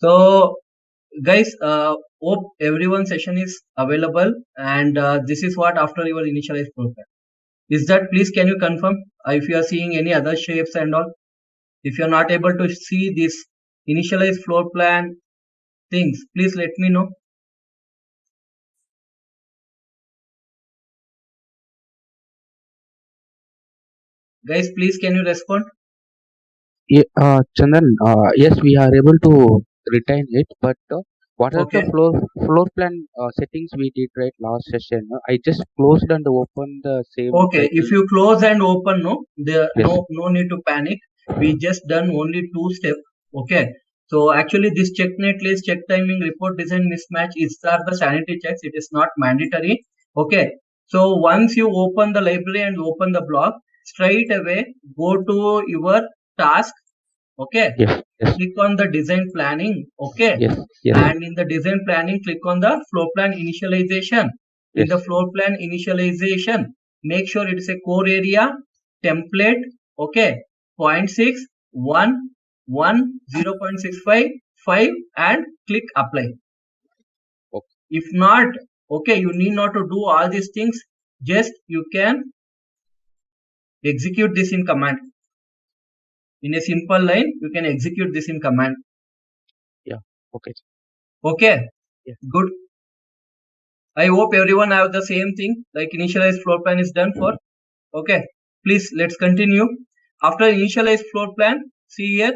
So, guys, hope everyone's session is available, and this is what after your initialized program. Is that, please can you confirm if you are seeing any other shapes and all? If you are not able to see this initialized floor plan things, please let me know. Guys, please can you respond? Yeah, Chandan, yes, we are able to retain it, but what are the Okay. floor plan settings we did right last session? I just closed and opened the same Okay, if title. you close and open, there Yes. no need to panic. We just done only 2 steps. Okay, so actually this check netlist, check timing, report design mismatch is are the sanity checks. It is not mandatory. Okay, so once you open the library and open the block, straight away go to your task. Okay, Yes. Yes. click on the design planning. Okay, Yes. Yes. and in the design planning, click on the floor plan initialization. In Yes. the floor plan initialization, make sure it is a core area template. Okay, 0.6 1 1 0.65 5 and click apply. Okay. If not, okay, you need not to do all these things. Just you can execute this in command. In a simple line, you can execute this in command. Yeah. Okay. Okay. Yeah. Good. I hope everyone have the same thing, like initialized floor plan is done for. Okay, please let's continue. After initialized floor plan, see here,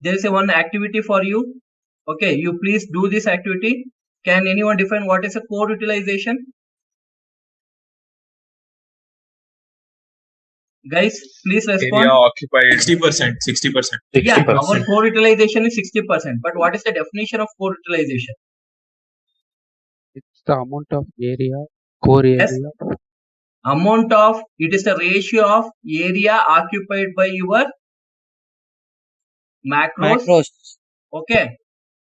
there is a one activity for you. Okay, you please do this activity. Can anyone define what is a core utilization? Guys, please respond. Area occupied 60%. 60%. Yeah, our core utilization is 60%. But what is the definition of core utilization? It's the amount of area, core area. Yes. Amount of, it is the ratio of area occupied by your macros. Okay.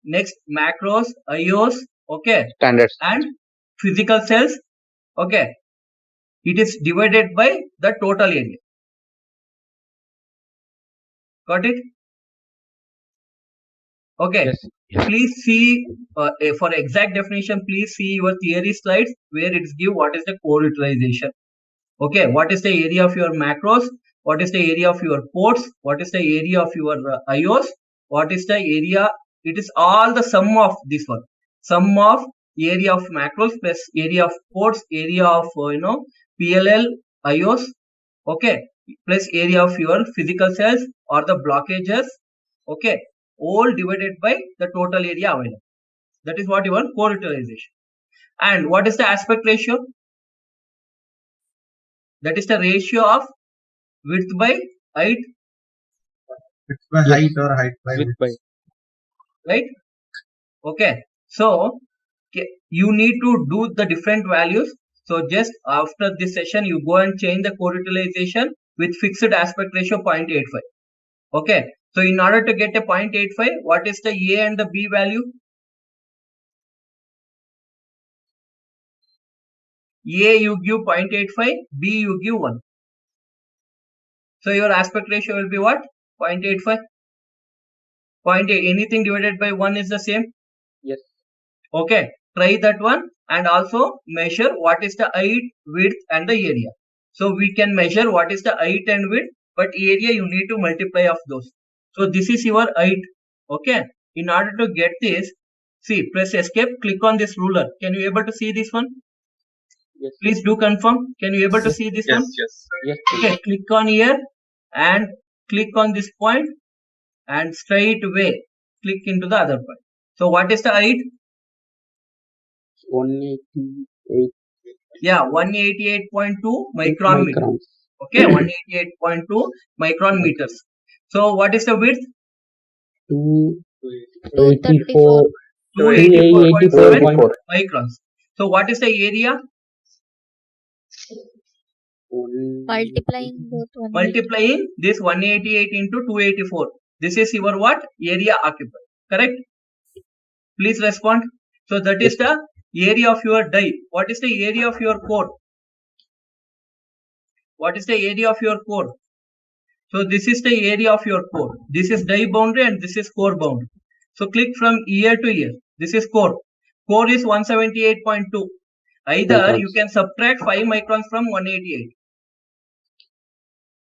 Next, macros, IOs. Okay. Standards. And physical cells. Okay. It is divided by the total area. Got it? Okay. Yes. Yes. Please see for exact definition. Please see your theory slides where it's give what is the core utilization. Okay. What is the area of your macros? What is the area of your ports? What is the area of your IOs? What is the area? It is all the sum of this one. Sum of area of macros plus area of ports, area of PLL IOs. Okay, plus area of your physical cells or the blockages. Okay, all divided by the total area available. That is what your core utilization. And what is the aspect ratio? That is the ratio of width by height. Width by height or height by width. Right? Okay. So you need to do the different values. So just after this session, you go and change the core utilization with fixed aspect ratio 0.85. Okay. So in order to get a 0.85, what is the A and the B value? A you give 0.85, B you give 1. So your aspect ratio will be what? 0.85. 0.8. Anything divided by 1 is the same? Yes. Okay. Try that one and also measure what is the height, width and the area. So we can measure what is the height and width, but area you need to multiply of those. So this is your height. Okay. In order to get this, see, press escape, click on this ruler. Can you able to see this one? Yes. Please do confirm. Can you able to see this one? Yes. Okay, click on here and click on this point and straight away click into the other point. So what is the height? 188. Yeah, 188.2 micron meters. Okay, 188.2 micron meters. So what is the width? 284.7 microns. So what is the area? Multiplying this 188 into 284. This is your what? Area occupied. Correct? Please respond. So that is the area of your die. What is the area of your core? What is the area of your core? So this is the area of your core. This is die boundary and this is core boundary. So click from year to year. This is core. Core is 178.2. Either you can subtract 5 microns from 188.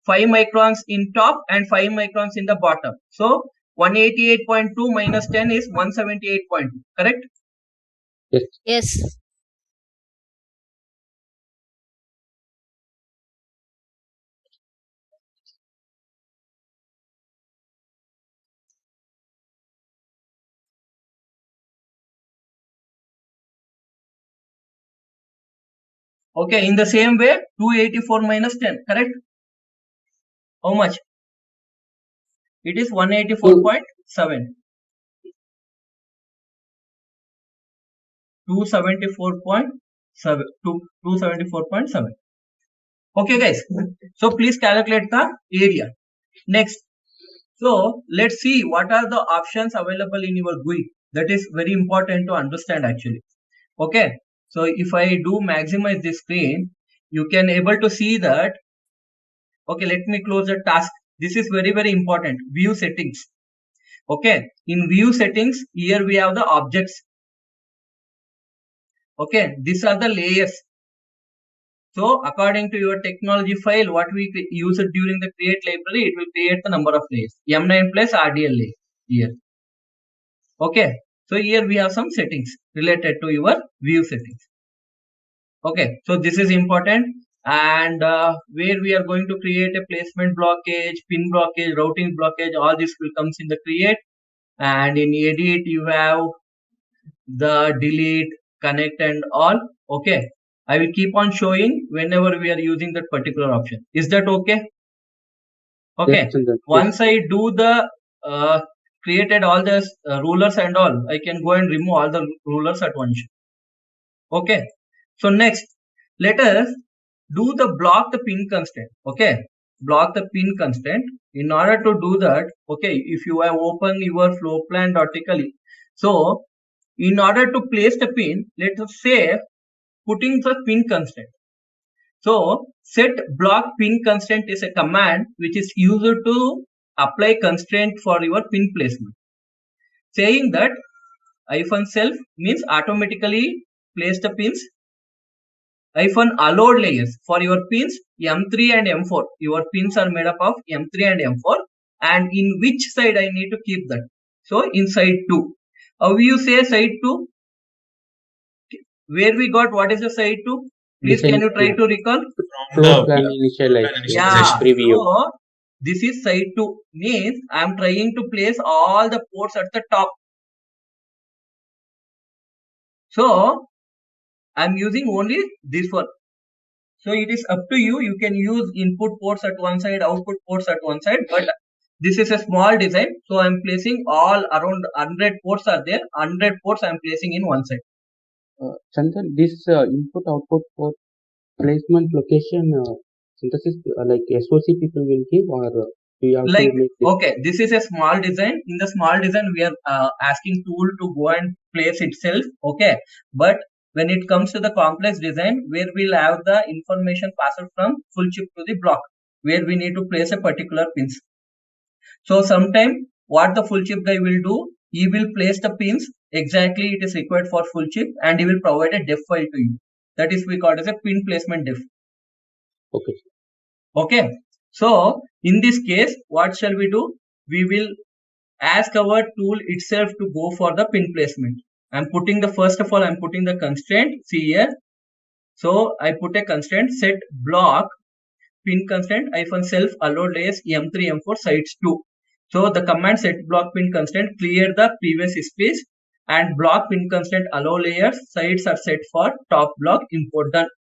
5 microns in top and 5 microns in the bottom. So 188.2 minus 10 is 178.2. Correct? Yes. Yes. Okay, in the same way, 284 minus 10, correct? How much? It is 184.7. 274.7. 274.7. Okay, guys. So please calculate the area. Next. So let's see what are the options available in your GUI. That is very important to understand actually. Okay. So if I do maximize this screen, you can able to see that. Okay, let me close the task. This is very, very important. View settings. Okay. In view settings, here we have the objects. Okay. These are the layers. So according to your technology file, what we use it during the create library, it will create the number of layers. M9 plus RDL layer here. Okay. So here we have some settings related to your view settings. Okay. So this is important. And where we are going to create a placement blockage, pin blockage, routing blockage, all this will comes in the create. And in edit, you have the delete, connect and all. Okay. I will keep on showing whenever we are using that particular option. Is that okay? Okay. Yes, Chandan. Once I do the created all the rulers and all, I can go and remove all the rulers at once. Okay. So next, let us do the block the pin constraint. Okay. Block the pin constraint. In order to do that, okay, if you have opened your floor plan vertically, so in order to place the pin, let us say putting the pin constraint. So set block pin constraint is a command which is used to apply constraint for your pin placement. Saying that -self means automatically place the pins. -allowed layers for your pins M3 and M4. Your pins are made up of M3 and M4. And in which side I need to keep that? So in side 2. How you say side 2? Where we got what is the side 2? Please can you try to recall? Floor plan initialization. Yeah. Preview. So this is side 2 means I am trying to place all the ports at the top. So I am using only this one. So it is up to you. You can use input ports at one side, output ports at one side, but this is a small design. So I am placing all around 100 ports are there. 100 ports I am placing in one side. Chandan, this input output port placement location synthesis like SOC people will give, or do you have Like, to make it? okay, this is a small design. In the small design, we are asking tool to go and place itself. Okay, but when it comes to the complex design, where we'll have the information passed from full chip to the block, where we need to place a particular pins. So sometime what the full chip guy will do, he will place the pins exactly it is required for full chip, and he will provide a def file to you. That is we call as a pin placement def. Okay. Okay. So in this case, what shall we do? We will ask our tool itself to go for the pin placement. I'm putting the first of all, I'm putting the constraint. See here. So I put a constraint set block pin constraint -self allowed layers M3 M4 sides 2. So the command set block pin constraint clear the previous space, and block pin constraint allow layers sides are set for top block import done.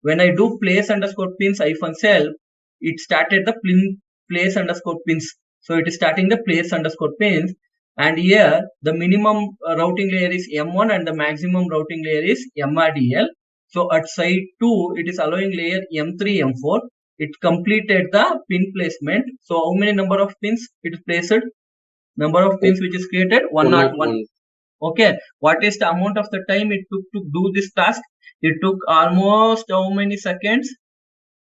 When I do place underscore pins -self, it started the place underscore pins. So it is starting the place underscore pins, and here the minimum routing layer is M1 and the maximum routing layer is MRDL. So at side 2, it is allowing layer M3 M4. It completed the pin placement. So how many number of pins it is placed? Number of pins which is created 101. Okay, what is the amount of the time it took to do this task? It took almost how many seconds?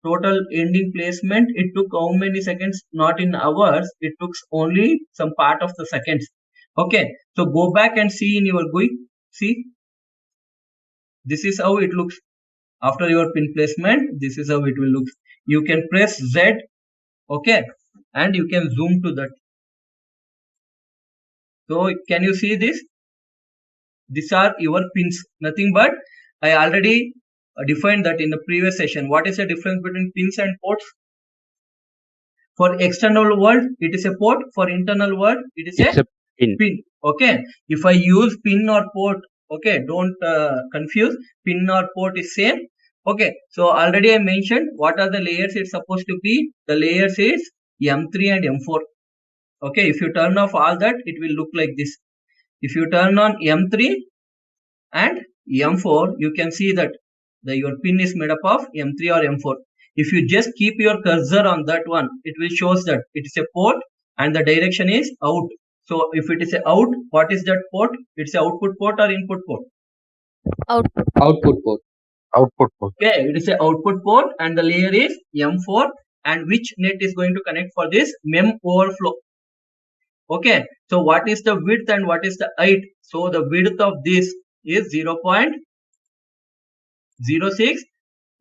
Total ending placement, it took how many seconds? Not in hours, it took only some part of the seconds. Okay, so go back and see in your GUI. See, this is how it looks after your pin placement. This is how it will look. You can press Z, okay, and you can zoom to that. So can you see this? These are your pins, nothing but I already defined that in the previous session. What is the difference between pins and ports? For external world, it is a port. For internal world, it is It's a a pin. pin. Okay, if I use pin or port, okay, don't confuse. Pin or port is same. Okay, so already I mentioned what are the layers it's supposed to be. The layers is M3 and M4. Okay, if you turn off all that, it will look like this. If you turn on M3 and M4, you can see that your pin is made up of M3 or M4. If you just keep your cursor on that one, it will shows that it is a port and the direction is out. So if it is a out, what is that port? It's a output port or input port? Output. Output port. Output port. Okay, it is a output port and the layer is M4, and which net is going to connect for this mem overflow. Okay, so what is the width and what is the height? So the width of this is 0.06,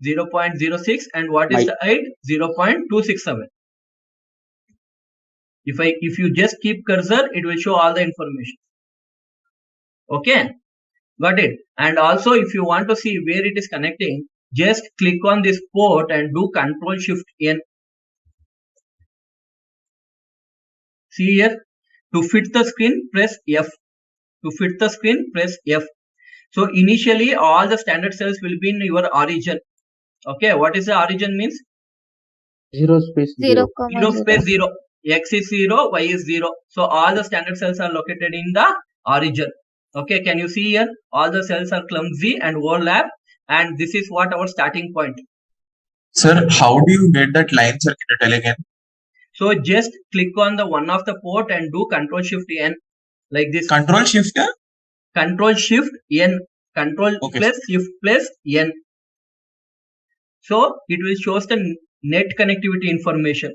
0.06, and what is the height? 0.267. If you just keep cursor, it will show all the information. Okay, got it. And also if you want to see where it is connecting, just click on this port and do Ctrl Shift N. See here, to fit the screen, press F. To fit the screen, press F. So initially all the standard cells will be in your origin. Okay, what is the origin means? 0 space 0. 0 space 0. X is 0, Y is 0. So all the standard cells are located in the origin. Okay, can you see here? All the cells are clumsy and overlap, and this is what our starting point. Sir, how do you get that line circuit? Tell again. So just click on the one of the port and do Control Shift N like this. Control Shift? Control Shift N. Control Okay. plus Shift plus N. So it will show us the net connectivity information.